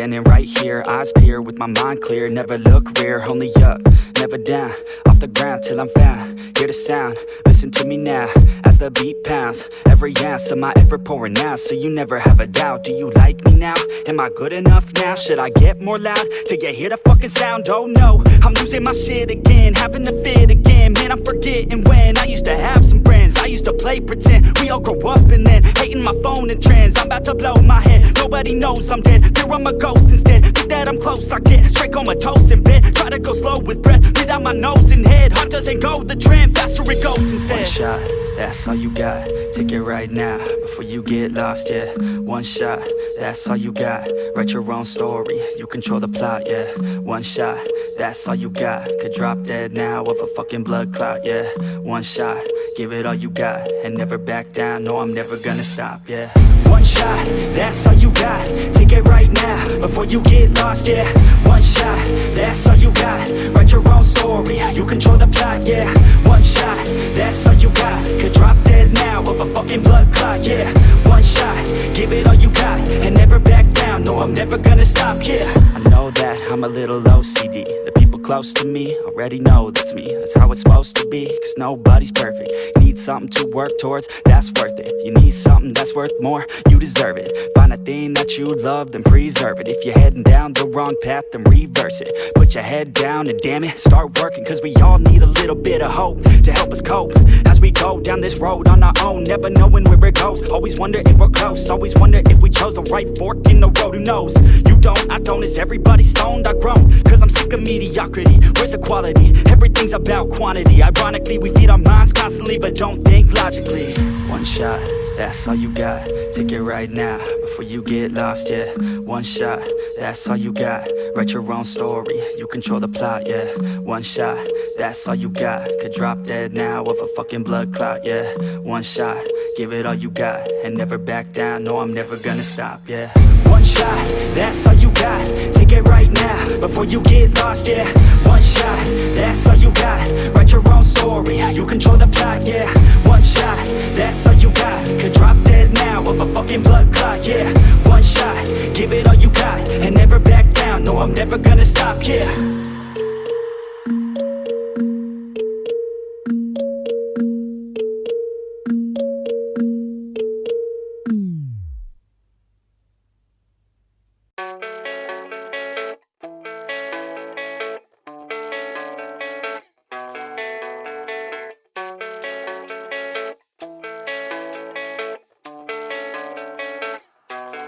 standing right here, eyes peer with my mind clear. Never look rear, only up, never down. Off the ground till I'm found, hear the sound, listen to me now. As the beat pounds, every ounce of my effort pouring out. So you never have a doubt, do you like me now? Am I good enough now? Should I get more loud till you hear the fucking sound? Oh no, I'm losing my shit again, having to fit again. Man, I'm forgetting when I used to have some friends. I used to play pretend, we all grow up and then hating my phone and trends. I'm about to blow my head, nobody knows I'm dead. There I'm a ghost instead, think that I'm close, I get straight comatose in bed. Try to go slow with breath, breathe out my nose and head. Heart doesn't go the trend, faster it goes instead. One shot, that's all you got, take it right now, before you get lost, yeah. One shot, that's all you got, write your own story, you control the plot, yeah. One shot, that's all you got, could drop dead now of a fucking blood clot, yeah. One shot, give it all you got, and never back down, no I'm never gonna stop, yeah. One shot, that's all you got, take it right now, before you get lost, yeah. One shot, that's all you got, write your own story, you control the plot, yeah. One shot, that's all you got, could drop dead now of a fucking blood clot, yeah. One shot, give it all you got, and never back down, no I'm never gonna stop, yeah. I know that I'm a little OCD, the people close to me already know that's me. That's how it's supposed to be, cause nobody's perfect. You need something to work towards, that's worth it. You need something that's worth more, you deserve it. Find a thing that you love, then preserve it. If you're heading down the wrong path, then reverse it. Put your head down and damn it, start working, cause we all need a little bit of hope to help us cope as we go down this road on our own, never knowing where it goes. Always wonder if we're close, always wonder if we chose the right fork in the road. Who knows? You don't, I don't, is everybody stoned? I've grown, cause I'm sick of mediocrity. Where's the quality? Everything's about quantity. Ironically, we feed our minds constantly, but don't think logically. One shot, that's all you got, take it right now, before you get lost, yeah. One shot, that's all you got, write your own story, you control the plot, yeah. One shot, that's all you got, could drop dead now of a fucking blood clot, yeah. One shot, give it all you got, and never back down, no I'm never gonna stop, yeah. One shot, that's all you got, take it right now, before you get lost, yeah. One shot, that's all you got, write your own story, you control the plot, yeah. One shot, that's all you got, could drop dead now of a fucking blood clot, yeah. One shot, give it all you got, and never back down, no I'm never gonna stop, yeah.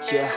Yeah,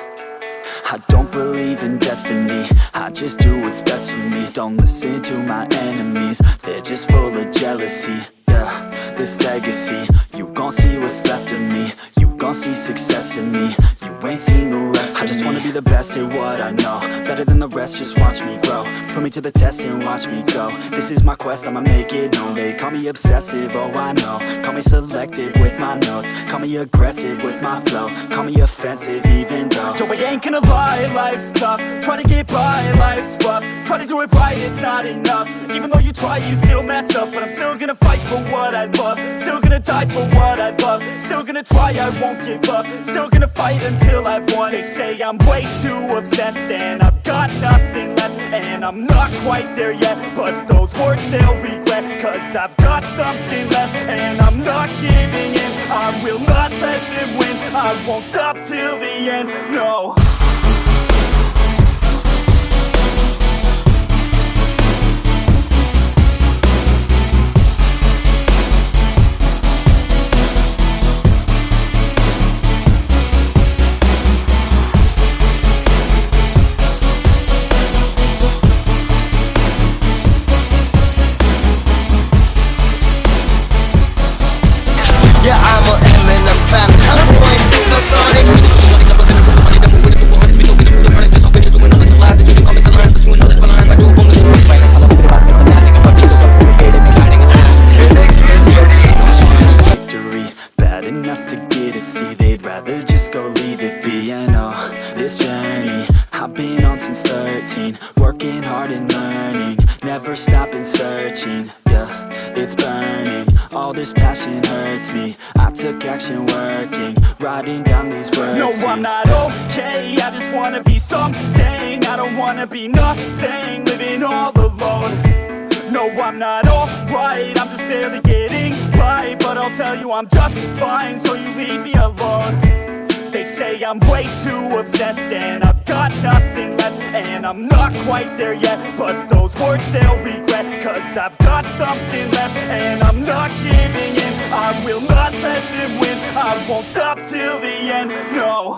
I don't believe in destiny, I just do what's best for me. Don't listen to my enemies, they're just full of jealousy. Yeah, this legacy, you gon' see what's left of me. You gon' see success in me, you ain't seen the rest of me. I just wanna be the best at what I know, better than the rest, just watch me grow. Put me to the test and watch me go. This is my quest, I'ma make it known. They call me obsessive, oh I know. Call me selective with my notes, call me aggressive with my flow. Call me offensive even though yo, I ain't gonna lie, life's tough. Try to get by, life's rough. Try to do it right, it's not enough. Even though you try, you still mess up. But I'm still gonna fight for what I love, still gonna die for what I love, still gonna try, I won't give up, still gonna fight until I've won. They say I'm way too obsessed and I've got nothing left, and I'm not quite there yet, but those words they'll regret, cause I've got something left and I'm not giving in. I will not let them win, I won't stop till the end, no. Yeah, I'm a Eminem fan. I'm going supersonic. Victory, bad enough to get to see. They'd rather just go leave it be. And oh, this journey I've been on since 13. Working hard and learning, never stopping searching. Yeah, it's burning. All this passion hurts me. I took action working, writing down these words. No, I'm not okay, I just wanna be something. I don't wanna be nothing, living all alone. No, I'm not alright, I'm just barely getting by. But I'll tell you I'm just fine, so you leave me alone. They say I'm way too obsessed and I've got nothing left, and I'm not quite there yet, but those words they'll regret. Cause I've got something left and I'm not giving in. I will not let them win, I won't stop till the end, no.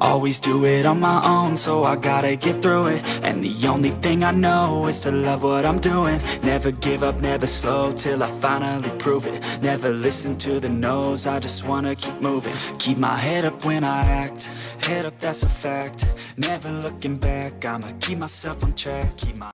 Always do it on my own, so I gotta get through it. And the only thing I know is to love what I'm doing. Never give up, never slow, till I finally prove it. Never listen to the no's, I just wanna keep moving. Keep my head up when I act, head up, that's a fact. Never looking back, I'ma keep myself on track. Keep my